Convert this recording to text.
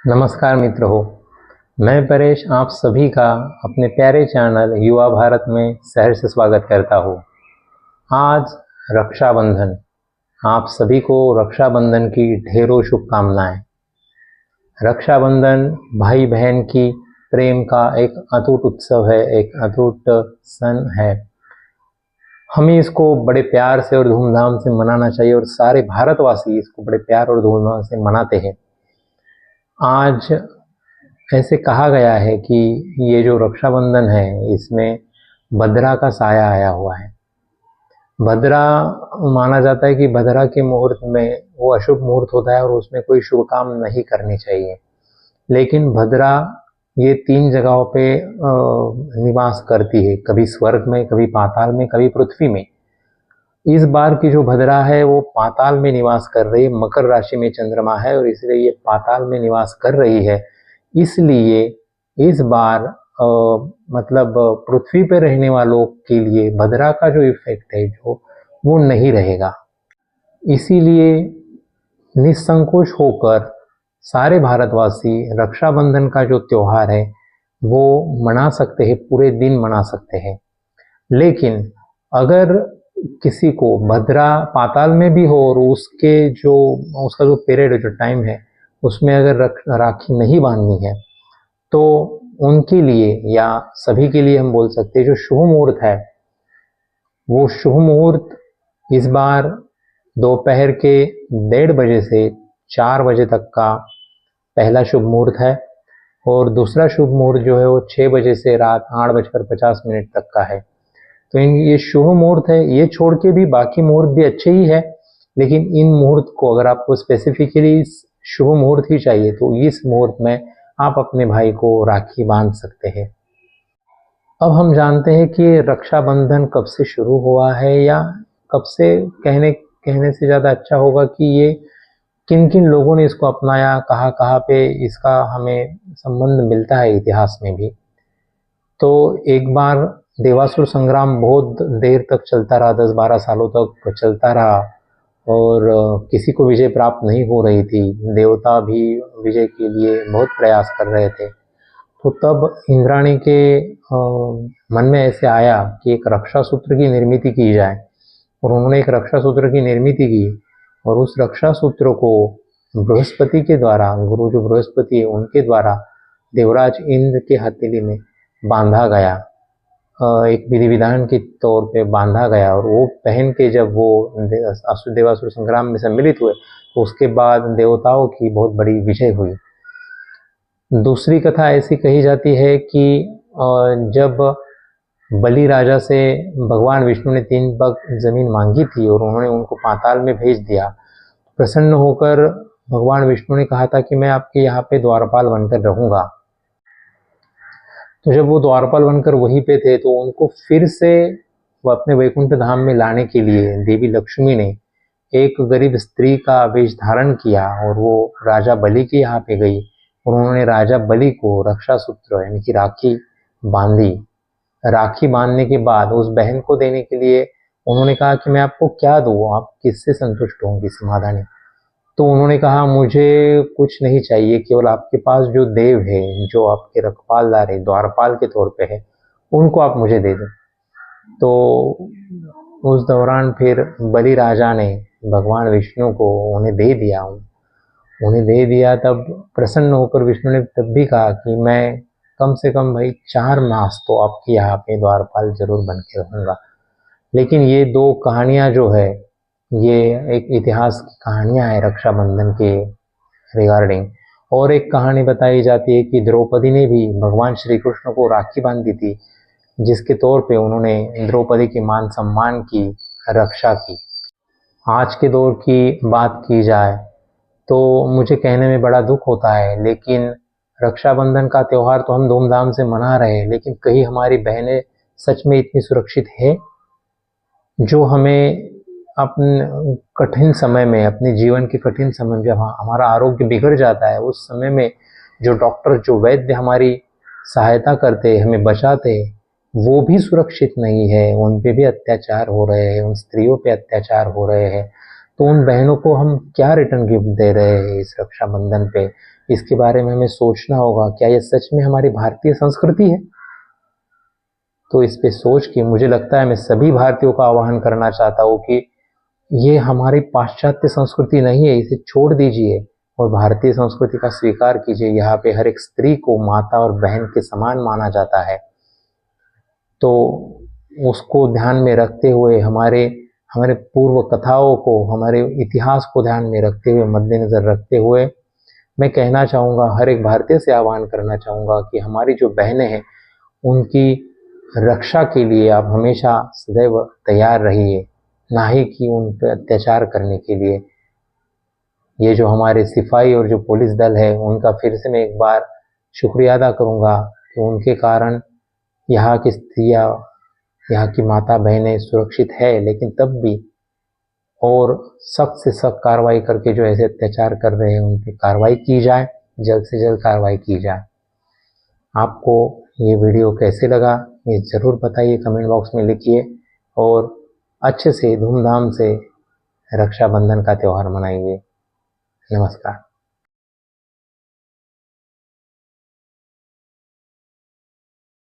नमस्कार मित्र हो। मैं परेश आप सभी का अपने प्यारे चैनल युवा भारत में सहर्ष स्वागत करता हूँ। आज रक्षाबंधन, आप सभी को रक्षाबंधन की ढेरों शुभकामनाएं। रक्षाबंधन भाई बहन की प्रेम का एक अटूट उत्सव है, एक अटूट सन है। हमें इसको बड़े प्यार से और धूमधाम से मनाना चाहिए और सारे भारतवासी इसको बड़े प्यार और धूमधाम से मनाते हैं। आज ऐसे कहा गया है कि ये जो रक्षाबंधन है इसमें भद्रा का साया आया हुआ है। भद्रा माना जाता है कि भद्रा के मुहूर्त में वो अशुभ मुहूर्त होता है और उसमें कोई शुभ काम नहीं करनी चाहिए। लेकिन भद्रा ये 3 जगहों पे निवास करती है, कभी स्वर्ग में, कभी पाताल में, कभी पृथ्वी में। इस बार की जो भद्रा है वो पाताल में निवास कर रही है, मकर राशि में चंद्रमा है और इसलिए ये पाताल में निवास कर रही है। इसलिए इस बार मतलब पृथ्वी पर रहने वालों के लिए भद्रा का जो इफेक्ट है जो वो नहीं रहेगा। इसीलिए निसंकोच होकर सारे भारतवासी रक्षाबंधन का जो त्यौहार है वो मना सकते हैं, पूरे दिन मना सकते हैं। लेकिन अगर किसी को भद्रा पाताल में भी हो और उसका जो पीरियड, जो टाइम है, उसमें अगर राखी नहीं बांधनी है तो उनके लिए या सभी के लिए हम बोल सकते हैं जो शुभ मुहूर्त है वो शुभ मुहूर्त इस बार दोपहर के 1:30 बजे से 4 बजे तक का पहला शुभ मुहूर्त है और दूसरा शुभ मुहूर्त जो है वो 6 बजे से रात 8:50 तक का है। तो ये शुभ मुहूर्त है, ये छोड़ के भी बाकी मुहूर्त भी अच्छे ही है। लेकिन इन मुहूर्त को अगर आपको स्पेसिफिकली शुभ मुहूर्त ही चाहिए तो इस मुहूर्त में आप अपने भाई को राखी बांध सकते हैं। अब हम जानते हैं कि रक्षाबंधन कब से शुरू हुआ है या कब से, कहने से ज़्यादा अच्छा होगा कि ये किन किन लोगों ने इसको अपनाया, कहाँ कहाँ पे इसका हमें संबंध मिलता है इतिहास में भी। तो एक बार देवासुर संग्राम बहुत देर तक चलता रहा, 10-12 सालों तक चलता रहा और किसी को विजय प्राप्त नहीं हो रही थी। देवता भी विजय के लिए बहुत प्रयास कर रहे थे। तो तब इंद्राणी के मन में ऐसे आया कि एक रक्षा सूत्र की निर्मित की जाए और उन्होंने एक रक्षा सूत्र की निर्मित की और उस रक्षा सूत्र को बृहस्पति के द्वारा, गुरु जो बृहस्पति है उनके द्वारा देवराज इंद्र के हथेली में बांधा गया, एक विधि विधान के तौर पे बांधा गया। और वो पहन के जब वो देवासुर संग्राम में सम्मिलित हुए तो उसके बाद देवताओं की बहुत बड़ी विजय हुई। दूसरी कथा ऐसी कही जाती है कि जब बलि राजा से भगवान विष्णु ने 3 पग जमीन मांगी थी और उन्होंने उनको पाताल में भेज दिया, प्रसन्न होकर भगवान विष्णु ने कहा था कि मैं आपके यहाँ पे द्वारपाल बनकर रहूंगा। तो जब वो द्वारपाल बनकर वहीं पे थे तो उनको फिर से वो अपने वैकुंठ धाम में लाने के लिए देवी लक्ष्मी ने एक गरीब स्त्री का वेश धारण किया और वो राजा बलि के यहाँ पे गई और उन्होंने राजा बलि को रक्षा सूत्र यानी कि राखी बांधी। राखी बांधने के बाद उस बहन को देने के लिए उन्होंने कहा कि मैं आपको क्या दूँ, आप किससे संतुष्ट होंगी, समाधानी। तो उन्होंने कहा मुझे कुछ नहीं चाहिए, केवल आपके पास जो देव है, जो आपके रखवालदार है, द्वारपाल के तौर पे है, उनको आप मुझे दे दो। तो उस दौरान फिर बलि राजा ने भगवान विष्णु को उन्हें दे दिया। तब प्रसन्न होकर विष्णु ने तब भी कहा कि मैं कम से कम भाई 4 मास तो आपके यहाँ पे द्वारपाल जरूर बन के रहूँगा। लेकिन ये 2 कहानियाँ जो है ये एक इतिहास की कहानियाँ है रक्षाबंधन के रिगार्डिंग। और एक कहानी बताई जाती है कि द्रौपदी ने भी भगवान श्री कृष्ण को राखी बांधी थी, जिसके तौर पे उन्होंने द्रौपदी के मान सम्मान की रक्षा की। आज के दौर की बात की जाए तो मुझे कहने में बड़ा दुख होता है, लेकिन रक्षाबंधन का त्यौहार तो हम धूमधाम से मना रहे हैं, लेकिन कहीं हमारी बहनें सच में इतनी सुरक्षित है जो हमें अपने कठिन समय में, अपने जीवन के कठिन समय में जब हमारा आरोग्य बिगड़ जाता है, उस समय में जो डॉक्टर, जो वैद्य हमारी सहायता करते हैं, हमें बचाते हैं, वो भी सुरक्षित नहीं है। उन पे भी अत्याचार हो रहे हैं, उन स्त्रियों पे अत्याचार हो रहे हैं। तो उन बहनों को हम क्या रिटर्न गिफ्ट दे रहे हैं इस रक्षाबंधन पे, इसके बारे में हमें सोचना होगा, क्या यह सच में हमारी भारतीय संस्कृति है? तो इस पे सोच के मुझे लगता है मैं सभी भारतीयों का आह्वान करना चाहता हूँ कि ये हमारी पाश्चात्य संस्कृति नहीं है, इसे छोड़ दीजिए और भारतीय संस्कृति का स्वीकार कीजिए। यहाँ पे हर एक स्त्री को माता और बहन के समान माना जाता है। तो उसको ध्यान में रखते हुए, हमारे पूर्व कथाओं को, हमारे इतिहास को ध्यान में रखते हुए, मद्देनजर रखते हुए मैं कहना चाहूँगा, हर एक भारतीय से आह्वान करना चाहूँगा कि हमारी जो बहनें हैं उनकी रक्षा के लिए आप हमेशा सदैव तैयार रहिए, ना ही कि उन पर अत्याचार करने के लिए। ये जो हमारे सिपाही और जो पुलिस दल है उनका फिर से मैं एक बार शुक्रिया अदा करूँगा कि उनके कारण यहाँ की स्त्रियाँ, यहाँ की माता बहनें सुरक्षित है। लेकिन तब भी और सख्त से सख्त कार्रवाई करके जो ऐसे अत्याचार कर रहे हैं उन पर कार्रवाई की जाए, जल्द से जल्द कार्रवाई की जाए। आपको ये वीडियो कैसे लगा ये ज़रूर बताइए, कमेंट बॉक्स में लिखिए और अच्छे से धूमधाम से रक्षाबंधन का त्यौहार मनाइए। नमस्कार।